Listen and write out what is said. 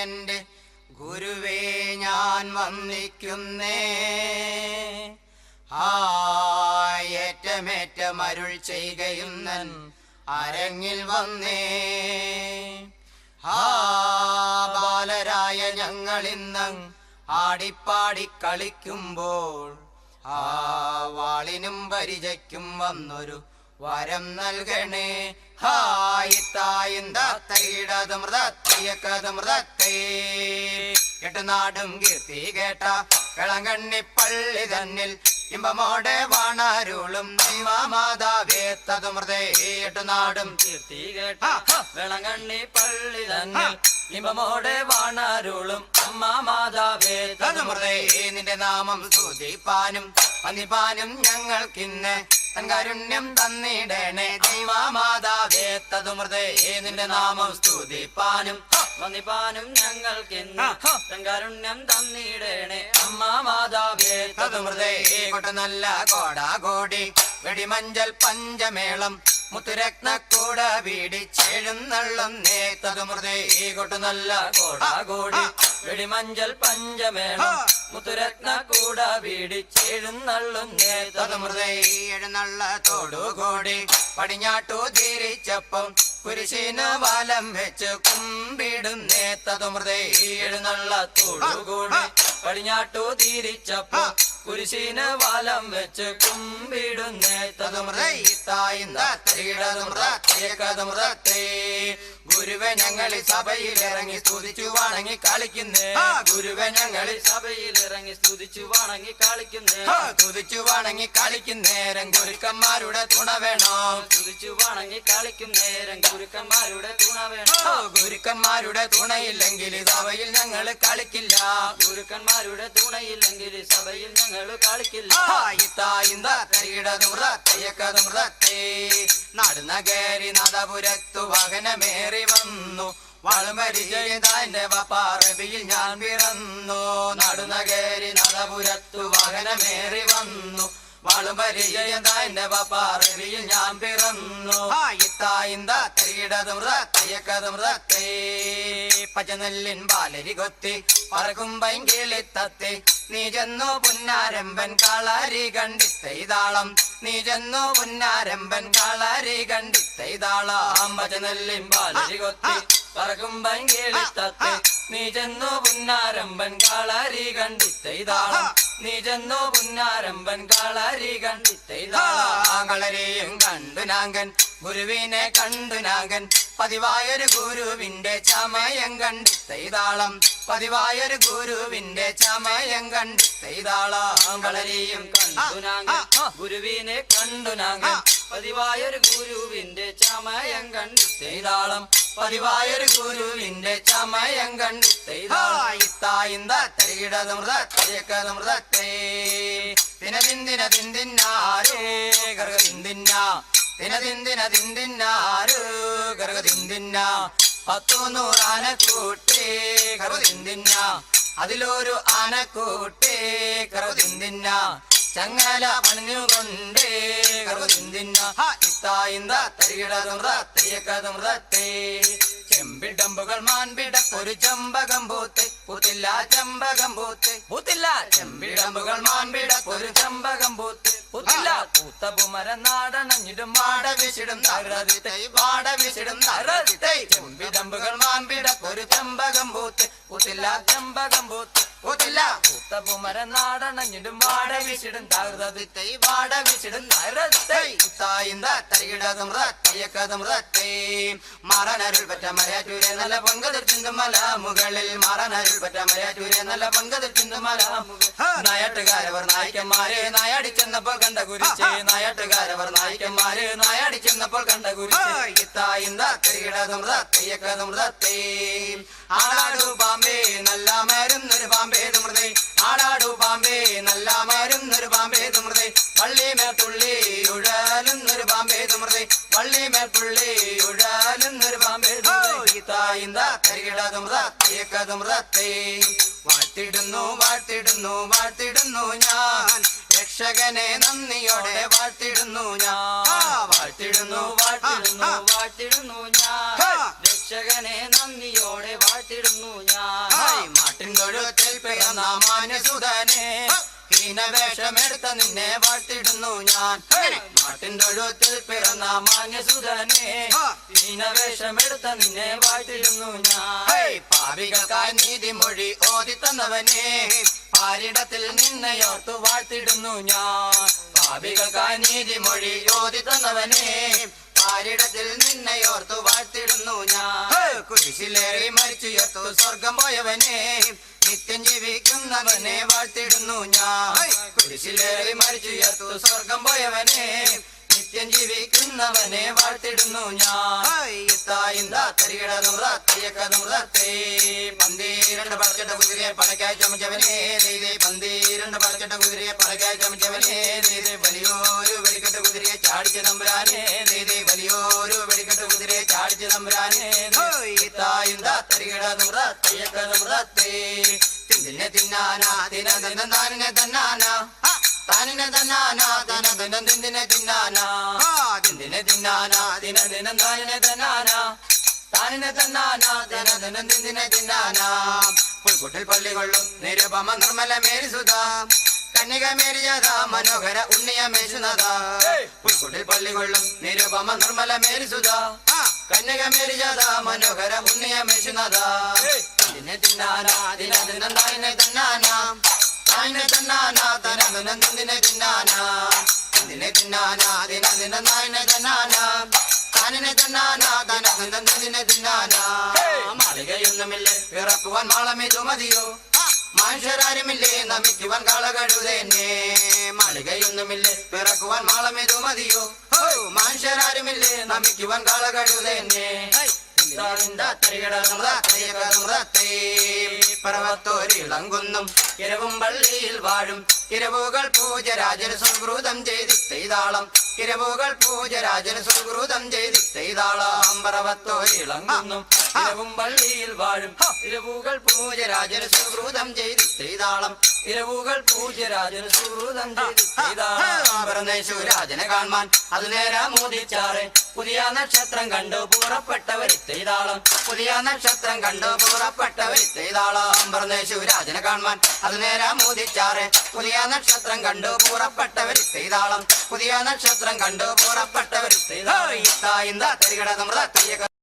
എൻ്റെ ഗുരുവേ ഞാൻ വന്ദിക്കുന്നേ. ഏറ്റമേറ്റമരുൾ ചെയ്യുന്നൻ അരങ്ങിൽ വന്നേ. ബാലരായ ഞങ്ങളിന്ന് ആടിപ്പാടി കളിക്കുമ്പോൾ വാളിനും പരിചയ്ക്കും വന്നൊരു വരം നൽകണേ. എട്ടുനാടും കീർത്തി കേട്ട കിളങ്കണ്ണിപ്പള്ളി തന്നിൽ ഇമ്പമോടെ വാണാരുളും മാതാവേ തതുമൃതേ. എട്ടുനാടും കീർത്തി കേട്ട കിളങ്കണ്ണിപ്പള്ളി തന്നിൽ ഇമ്പമോടെ വാണാരുളും അമ്മ മാതാവേ തതുമൃതേ. നിന്റെ നാമം സ്തുതിപ്പാനും വന്ദിപ്പാനും ഞങ്ങൾക്കിന്ന് തൻകാരുണ്യം തന്നിടണേ ദൈവമാതാവേ തതുമൃതേ. നിന്റെ നാമം സ്തുതിപ്പാനും വന്ദിപ്പാനും ഞങ്ങൾക്കിന്ന് തൻകാരുണ്യം തന്നിടണേ അമ്മ മാതാവേ തതുമൃതേ. കൊട്ട നല്ല കോടാകോടി വെടിമഞ്ചൽ പഞ്ചമേളം മുത്തുരത്നക്കൂട വീടിച്ചെഴുന്നള്ളും നേ തതുമൃതേ. കൊട്ട നല്ല കോടാകോടി വെടിമഞ്ചൽ പഞ്ചമേളം മുത്തുരത്നക്കൂട വീടിച്ചെഴുന്നള്ളും നേ തതുമൃതേ. എഴുന്നള്ളത്തോടുകൂടി പടിഞ്ഞാട്ടു തിരിച്ചപ്പം കുരിശിന് വലം വെച്ച് കുമ്പിടുന്നേ തതുമൃതേ. എഴുന്നള്ളത്തോടുകൂടി പടിഞ്ഞാട്ടു തിരിച്ചപ്പോ കുരിശിന് വലം വെച്ച് കുമ്പിടുന്നേ തതുമൃതേ. ഗുരുവെ ഞങ്ങളി സഭയിൽ ഇറങ്ങി സ്തുതിച്ചു വണങ്ങി കളിക്കുന്നേ. ഗുരുവെ ഞങ്ങളി സഭയിൽ ഇറങ്ങി സ്തുതിച്ചു വണങ്ങി കളിക്കുന്നേ. സ്തുതിച്ചു വണങ്ങി കളിക്കുന്നേരം ഗുരുക്കന്മാരുടെ തുണ വേണം. സ്തുതിച്ചു വണങ്ങി കളിക്കുന്നേരം ഗുരുക്കന്മാരുടെ തുണ വേണം. ഗുരുക്കന്മാരുടെ തുണയില്ലെങ്കിൽ സഭയിൽ ഞങ്ങൾ കളിക്കില്ല. ഗുരുക്കന്മാരുടെ തുണയില്ലെങ്കിൽ സഭയിൽ ഞങ്ങൾ കളിക്കില്ല. നടുനകേരി നാദപുരത്തു വാഹനമേറി വന്നു വാളുമരിജയന്റെ വപ്പാറബിയിൽ ഞാൻ പിറന്നു. നടുനകേരി നാദപുരത്തു വാഹനമേറി വന്നു വാളുമരിജയന്റെ വപ്പാറബിയിൽ ഞാൻ പിറന്നു. പച്ചനെല്ലിൻ ബാലരി കൊത്തി പറക്കും പൈങ്കിളിത്തത്തെ നീ ചെന്നു പുന്നാരമ്പൻ കളരി കണ്ടിത്തൈതാളം. നീ ചെന്നു പുന്നാരമ്പൻ കളരി കണ്ടിത്തൈതാളം. പച്ചനെല്ലിൻ ബാലരി കൊത്തി പറക്കും പൈങ്കിളിത്തത്തെ നീ ചെന്നു പുന്നാരമ്പൻ കളരി കണ്ടിത്തൈതാളം. നീ ചെന്നു പുന്നാരമ്പൻ കളരി കണ്ടിത്തൈതാളം. കളരിയും കണ്ടു നാങ്കൻ ഗുരുവിനെ കണ്ടു നാങ്കൻ പതിവായൊരു ഗുരുവിന്റെ ചമയം കണ്ടിത്തൈതാളം. പതിവായൊരു ഗുരുവിന്റെ ചമയം കണ്ടിത്തൈതാളം. കളരിയും കണ്ടു നാങ്കൻ ഗുരുവിനെ കണ്ടു നാങ്കൻ പതിവായൊരു ഗുരുവിന്റെ ചമയം കണ്ടിത്തൈതാളം. പതിവായൊരു ഗുരുവിന്റെ ചമയം കണ്ടിത്തൈതാളം. ദിനദിന്ദിന ദിന്ദിന്നാരേ ഗർഗദിന്ദിന്ന ദിനദിന്ദിന ദിന്ദിന്നാരോ ഗർഗദിന്ദിന്ന. 100 ആനക്കൂട്ടേ ഗർഗദിന്ദിന്ന അതിലൊരു ആനക്കൂട്ടേ ഗർഗദിന്ദിന്ന. ചങ്ങല പണിഞ്ഞുകൊണ്ടേ ഗർഗദിന്ദിന്ന. ചെമ്പിടമ്പുകൾ മാൻപിടപ്പൊരു ചമ്പകം പൂത്ത് പൂത്തില്ല ചമ്പകം പൂത്ത് പൂത്തില്ല. ചെമ്പിടമ്പുകൾ മാൻപിടപ്പൊരു ചമ്പകം പൂത്ത് പൂത്തില്ല. പൂത്തപുമരം നാടണഞ്ഞിടും വാടവിശിടും തകരതിത്തൈ വാടവിശിടും തകരതിത്തൈ. ചെമ്പിടമ്പുകൾ മാൻപിടപ്പൊരു ചമ്പകം പൂത്ത് പൂത്തില്ല ചമ്പകം പൂത്ത് പൂത്തില്ല. പൂത്തപുമരം നാടണഞ്ഞിടും വാടവിശിടും തകരതിത്തൈ വാടവിശിടും തകരതിത്തൈ. മറനരുൾ പറ്റ മലയാറ്റൂരെ നല്ല പങ്കതിർ ചിന്തും മല മുകളിൽ. മറനരുൾ പറ്റ മലയാറ്റൂരെ നല്ല പങ്കതിർ ചിന്തും മല മുകളിൽ. നായാട്ടുകാരവർ നായ്ക്കന്മാരെ നായാടി ചെന്നപ്പോൾ കണ്ട കുരിശേ. നായാട്ടുകാരവർ നായ്ക്കന്മാരെ നായാടി ചെന്നപ്പോൾ കണ്ട കുരിശേ. ആടാടു പാമ്പേ നല്ല മരുന്നൊരു പാമ്പേ തുമൃതേ. ആടാടു പാമ്പേ നല്ല മരുന്നൊരു പാമ്പേ തുമൃതേ. വള്ളിമേൽ തുള്ളി ഉഴലുന്നൊരു പാമ്പേ തുമൃതേ. വള്ളിമേൽ തുള്ളി ഉഴലുന്നൊരു പാമ്പേ വാഴ്ത്തിടുന്നു വാഴ്ത്തിടുന്നു വാഴ്ത്തിടുന്നു ഞാൻ രക്ഷകനെ നന്ദിയോടെ വാഴ്ത്തിടുന്നു ഞാൻ. വാഴ്ത്തിടുന്നു വാഴ്ത്തിടുന്നു വാഴ്ത്തിടുന്നു ഞാൻ രക്ഷകനെ നന്ദിയോടെ വാഴ്ത്തിടുന്നു ഞാൻ. തൊഴുത്തിൽ പിറന്ന മാന്യസുതനെ ഹീനവേഷമെടുത്ത നിന്നെ വാഴ്ത്തിടുന്നു ഞാൻ നാട്ടിൻ തൊഴുത്തിൽ പിറന്ന മാന്യസുതനെ ഹീനവേഷമെടുത്ത നിന്നെ വാഴ്ത്തിടുന്നു ഞാൻ പാപികൾക്കായി നീതിമൊഴി ഓതി തന്നവനെ പാരിടത്തിൽ നിന്നെയോർത്തു വാഴ്ത്തിടുന്നു ഞാൻ പാപികൾക്കായി നീതിമൊഴി ഓതി തന്നവനെ പാരിടത്തിൽ നിന്നെയോർത്തു വാഴ്ത്തിടുന്നു ഞാൻ കുരിശിലേറി മരിച്ചുയർത്തു സ്വർഗം പോയവനെ നിത്യം ജീവിക്കുന്നവനെ വാഴ്ത്തിടുന്നു ഞാൻ കുരിശിലേറി മരിച്ചുയർത്തു സ്വർഗം പോയവനെ നിത്യം ജീവിക്കുന്നവനെ വാഴ്ത്തിടുന്നു ഞാൻ പന്തീരണ്ട് പടച്ചിട്ട കുതിരയെ പടക്കായി ചമച്ചവനെ ദൈവേ പന്തീരണ്ട് പടച്ചിട്ട കുതിരയെ പടക്കായി ചമച്ചവനെ ദൈവേ വലിയൊരു വെടിക്കെട്ട് കുതിരയെ ചാടിച്ച തമ്പുരാനെ ദൈവേ വലിയൊരു വെടിക്കെട്ട് കുതിരയെ ചാടിച്ച തമ്പുരാനെ തിന്നെ തിന്നാനാ തിന തിന്ന താനിനെ തന്നാനാ താനിനെ തന്നാനാ തന ദിനം തിന്തിനെ തിന്നാനാ തിന്തിനെ തിന്നാനാ ദിന ദിനം താനിനെ തന്നാനാ താനിനെ തന്നാനാ ദിന ദിനം തിന്തിനെ തിന്നാനാ പുൽക്കുട്ടിൽ പള്ളി കൊള്ളും നിരുപമ നിർമ്മല മേരിസുത കന്യക മേരിയത മനോഹര ഉണ്ണിയ മേശുനത പുൽക്കുട്ടിൽ പള്ളി കൊള്ളും നിരുപമ നിർമ്മല മേരിസുത കന്യക മേരിയത മനോഹര ഉണ്ണിയ മേശുനത തിന്നെ തിന്നാനാ ദിന ദിനം താനിനെ തന്നാനാ താനിനെ തന്നാനാ തന ദിനം തിന്തിനെ തിന്നാനാ തിന്തിനെ തിന്നാനാ ദിന ദിനം താനിനെ തന്നാനാ താനിനെ തന്നാനാ തന ദിനം തിന്തിനെ തിന്നാനാ മാളികയൊന്നുമില്ലേ പിറക്കുവാൻ മാളമിതു മതിയോ മനുഷ്യരാരുമില്ലേ നമിക്കുവാൻ കാളകഴുതന്നെ മാളികയൊന്നുമില്ലേ പിറക്കുവാൻ മാളമിതു മതിയോ മനുഷ്യരാരുമില്ലേ നമിക്കുവാൻ കാളകഴുതന്നെ പർവത്തോരിളങ്കുന്നും ഇരവും പള്ളിയിൽ വാഴും ഇരവുകൾ പൂജരാജന് സുഹൃതം ചെയ്തിത്താളം ഇരവുകൾ പൂജരാജന് സുഹൃതം ചെയ്തിത്താളം പർവത്തോരിളങ്കുന്നും ഇരവും പള്ളിയിൽ വാഴും ഇരവുകൾ പൂജരാജന് സുഹൃതം ചെയ്തിത്താളം ഇരവുകൾ പൂജരാജന് സുഹൃതം ചെയ്തിത്താളേശുരാജനെ കാണാൻ അത് നേരാ മോദിച്ചാറ് പുതിയ നക്ഷത്രം കണ്ടു പുറപ്പെട്ടവരിത്താളം പുതിയ നക്ഷത്രം കണ്ടു പുറപ്പെട്ടവരിത്താളം പരമേശുരാജനെ കാണാൻ അത് നേരാ മോദിച്ചാറ് പുതിയ നക്ഷത്രം കണ്ടു പുറപ്പെട്ടവരിത്താളം പുതിയ നക്ഷത്രം കണ്ടു പുറപ്പെട്ടവരിത്താളം